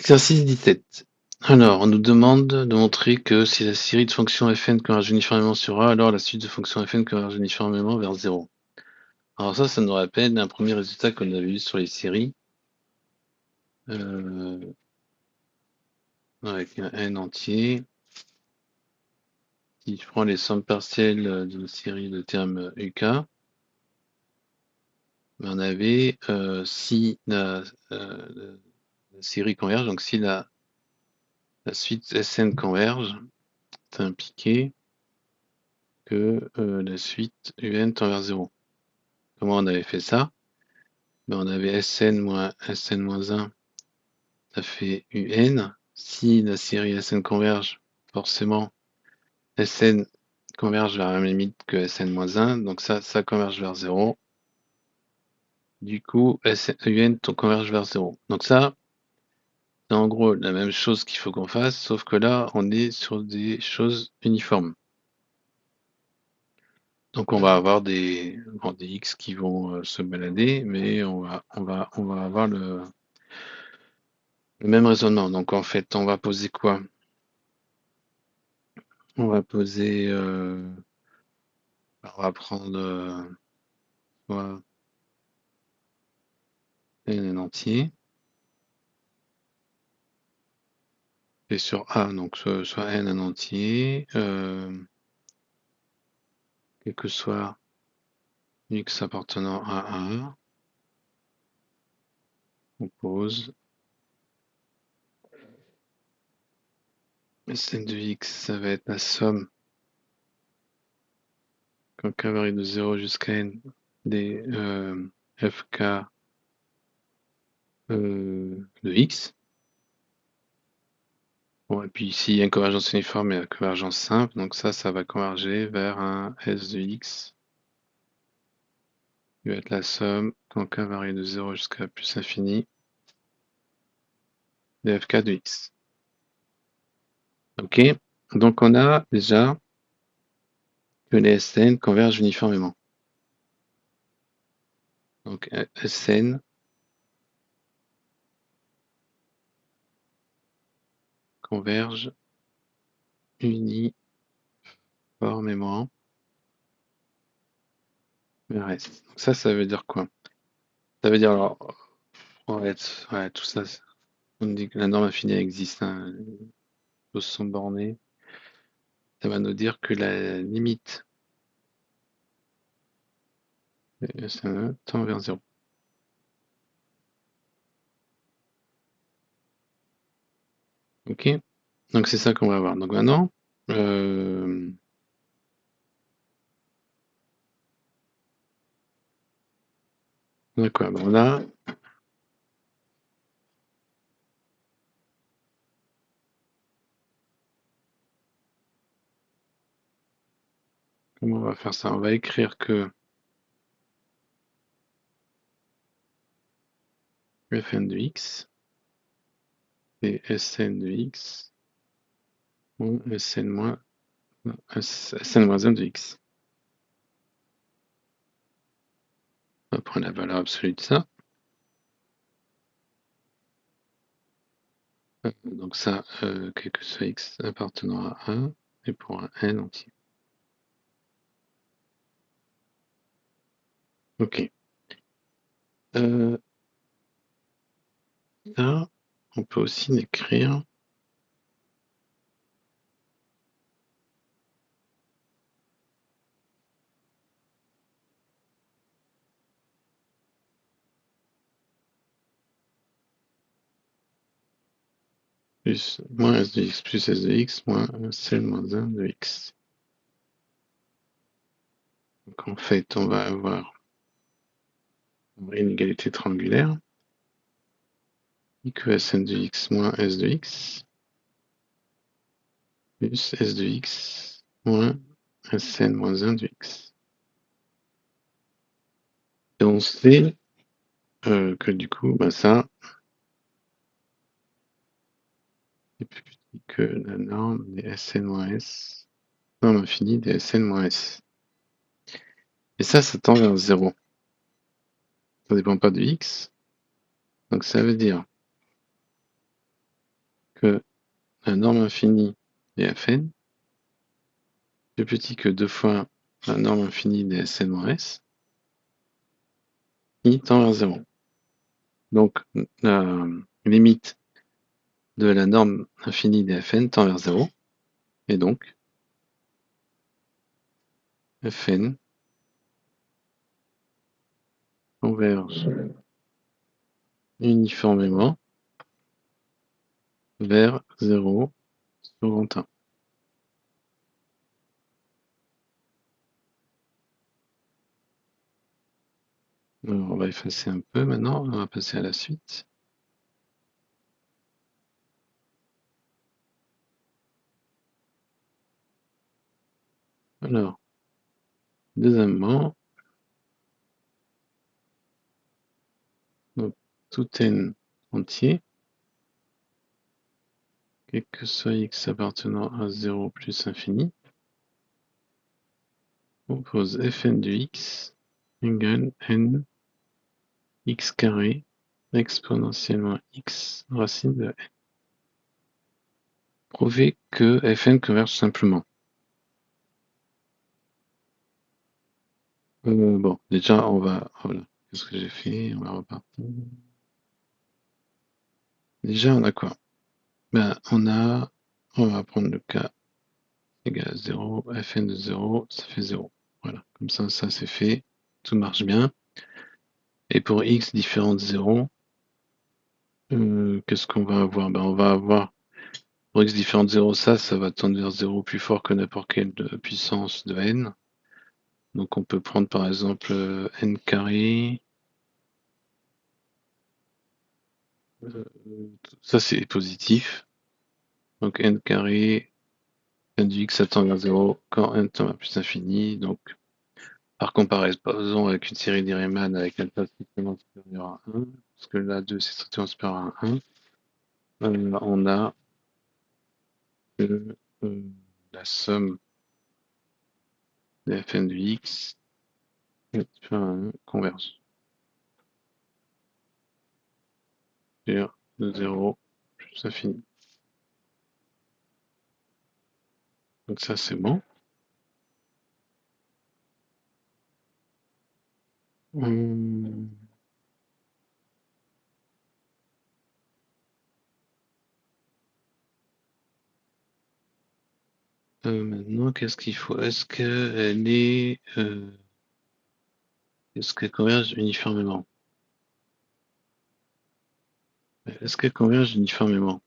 Exercice 17. Alors, on nous demande de montrer que si la série de fonctions fn converge uniformément sur A, alors la suite de fonctions fn converge uniformément vers 0. Alors ça nous rappelle un premier résultat qu'on avait eu sur les séries. Avec un n entier. Si je prends les sommes partielles d'une série de termes UK, on avait si la série converge, donc si la suite Sn converge, ça impliquait que la suite UN tend vers 0. Comment on avait fait ça? On avait Sn moins Sn-1, ça fait UN. Si la série Sn converge, forcément, Sn converge vers la même limite que Sn-1, donc ça converge vers 0. Du coup, UN converge vers 0. Donc ça, c'est en gros la même chose qu'il faut qu'on fasse, sauf que là, on est sur des choses uniformes. Donc on va avoir des x qui vont se balader, mais on va avoir le même raisonnement. Donc en fait, on va poser quoi? On va poser, on va prendre soit n entier, et sur A, donc soit n en entier, quel que soit x appartenant à A, on pose Sn de x, ça va être la somme quand k varie de 0 jusqu'à n des fk de x. Bon, et puis s'il y a une convergence uniforme, il y a une convergence simple, donc ça va converger vers un S de x, qui va être la somme, quand k varie de 0 jusqu'à plus infini, de fk de x. Ok, donc on a déjà que les Sn convergent uniformément. Donc Sn converge uniformément vers S. Donc ça veut dire quoi? Ça veut dire, alors, ouais, tout ça, on dit que la norme infinie existe, hein, les choses sont bornées. Ça va nous dire que la limite Sn tend vers 0. Ok, donc c'est ça qu'on va avoir. Donc maintenant, on a quoi? Bon, là, comment on va faire ça? On va écrire que Fn de x et Sn de x ou Sn moins Sn-1 de x. On va prendre la valeur absolue de ça. Donc ça, quel que soit x appartenant à 1, et pour un n entier. Ok. Ça, on peut aussi l'écrire plus moins s de x plus s de x moins Sn-1 de x. Donc en fait, on va avoir une égalité triangulaire, que Sn de x moins s de x, plus s de x moins Sn-1 de x. Et on sait que du coup, ça, est plus petit que la norme des Sn-s, norme infinie des Sn-s. Et ça tend vers 0. Ça ne dépend pas de x. Donc ça veut dire que la norme infinie des Fn plus petit que 2 fois la norme infinie des Sn-S, i tend vers 0. Donc, la limite de la norme infinie des Fn tend vers 0, et donc Fn converge uniformément vers 0 sur grand 1. Alors, on va effacer un peu maintenant, on va passer à la suite. Alors, deuxièmement, donc, tout n entier, quel que soit x appartenant à 0 plus infini, on pose fn de x égale n x carré exponentiellement x racine de n. Prouver que fn converge simplement. Bon, déjà, on va... Voilà. Qu'est-ce que j'ai fait? On va repartir. Déjà, on a quoi? Ben, on va prendre le cas égal à 0, fn de 0, ça fait 0. Voilà, comme ça c'est fait, tout marche bien. Et pour x différent de 0, qu'est-ce qu'on va avoir? Ben, on va avoir, pour x différent de 0, ça va tendre vers 0 plus fort que n'importe quelle puissance de n. Donc on peut prendre par exemple n carré. Ça c'est positif. Donc n carré, n de x ça tend vers 0 quand n tend vers plus infini. Donc par comparaison avec une série de Riemann avec alpha strictement supérieur à 1, parce que là 2 c'est strictement supérieur à 1, on a que la somme de fn de x supérieur à 1 converge sur de 0 plus infini. Donc ça c'est bon. Maintenant, qu'est-ce qu'il faut? Est-ce qu'elle converge uniformément? Est-ce qu'elle converge uniformément?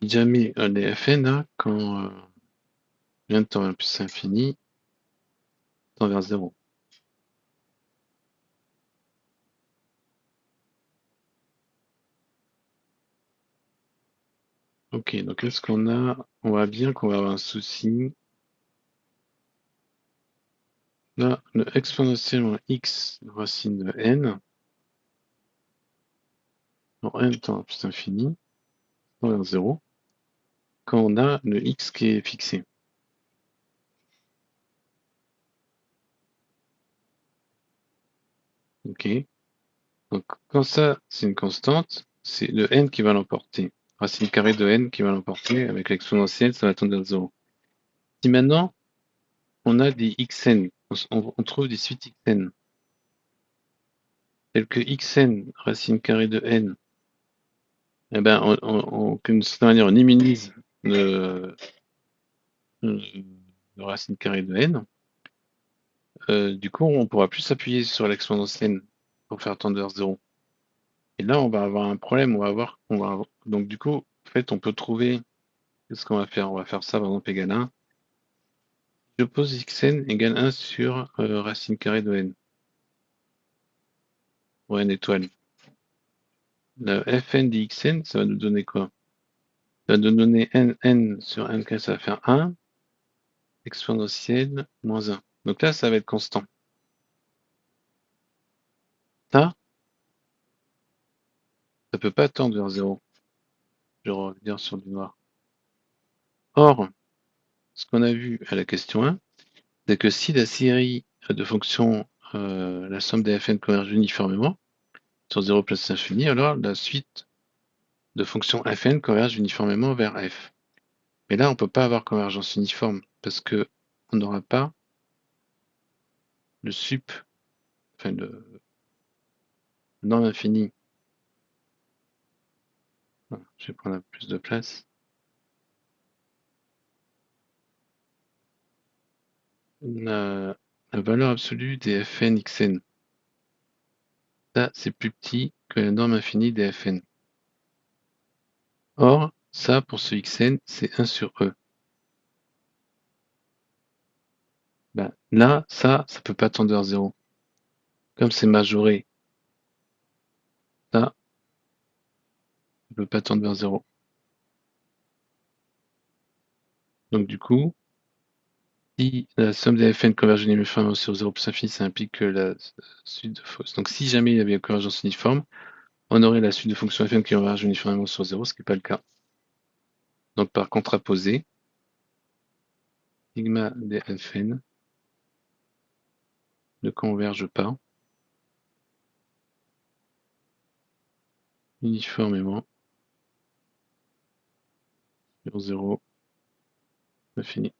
Si jamais les Fn, hein, quand n tend vers plus infini, tend vers 0. Ok, donc est-ce qu'on voit bien qu'on va avoir un souci. Là, le exponentiellement x racine de n, quand n tend à plus infini, tend vers 0, quand on a le x qui est fixé. Ok. Donc quand ça, c'est une constante, c'est le n qui va l'emporter. Racine carrée de n qui va l'emporter avec l'exponentielle, ça va tendre vers 0. Si maintenant, on a des xn, on trouve des suites xn, telles que xn racine carrée de n, eh ben, d'une certaine manière, on minimise le racine carrée de n. Du coup, on pourra plus s'appuyer sur l'exponentielle pour faire tendre vers 0. Et là, on va avoir un problème, donc du coup, en fait, on peut trouver, qu'est-ce qu'on va faire? On va faire ça, par exemple, égal 1. Je pose xn égale 1 sur racine carrée de n, pour n étoile. Le fn de xn, ça va nous donner quoi? Ça va nous donner n sur n, ça va faire 1, exponentielle, moins 1. Donc là, ça va être constant. Ça peut pas tendre vers 0. Je vais revenir sur du noir. Or, ce qu'on a vu à la question 1, c'est que si la série de fonctions la somme des fn converge uniformément sur 0 plus l'infini, alors la suite de fonctions fn converge uniformément vers f. Mais là, on ne peut pas avoir convergence uniforme parce que on n'aura pas le sup, enfin le norme infini. Voilà, je vais prendre plus de place. La valeur absolue des fn xn. Ça, c'est plus petit que la norme infinie des fn. Or, ça, pour ce xn, c'est 1 sur e. Ben, là, ça peut pas tendre vers 0. Comme c'est majoré, ça ne peut pas tendre vers 0. Donc du coup, si la somme des fn converge uniformément sur 0 plus infini, ça implique que la suite de fausse. Donc si jamais il y avait une convergence uniforme, on aurait la suite de fonctions fn qui convergent uniformément sur 0, ce qui n'est pas le cas. Donc par contraposé, sigma des fn ne converge pas uniformément sur 0 infini.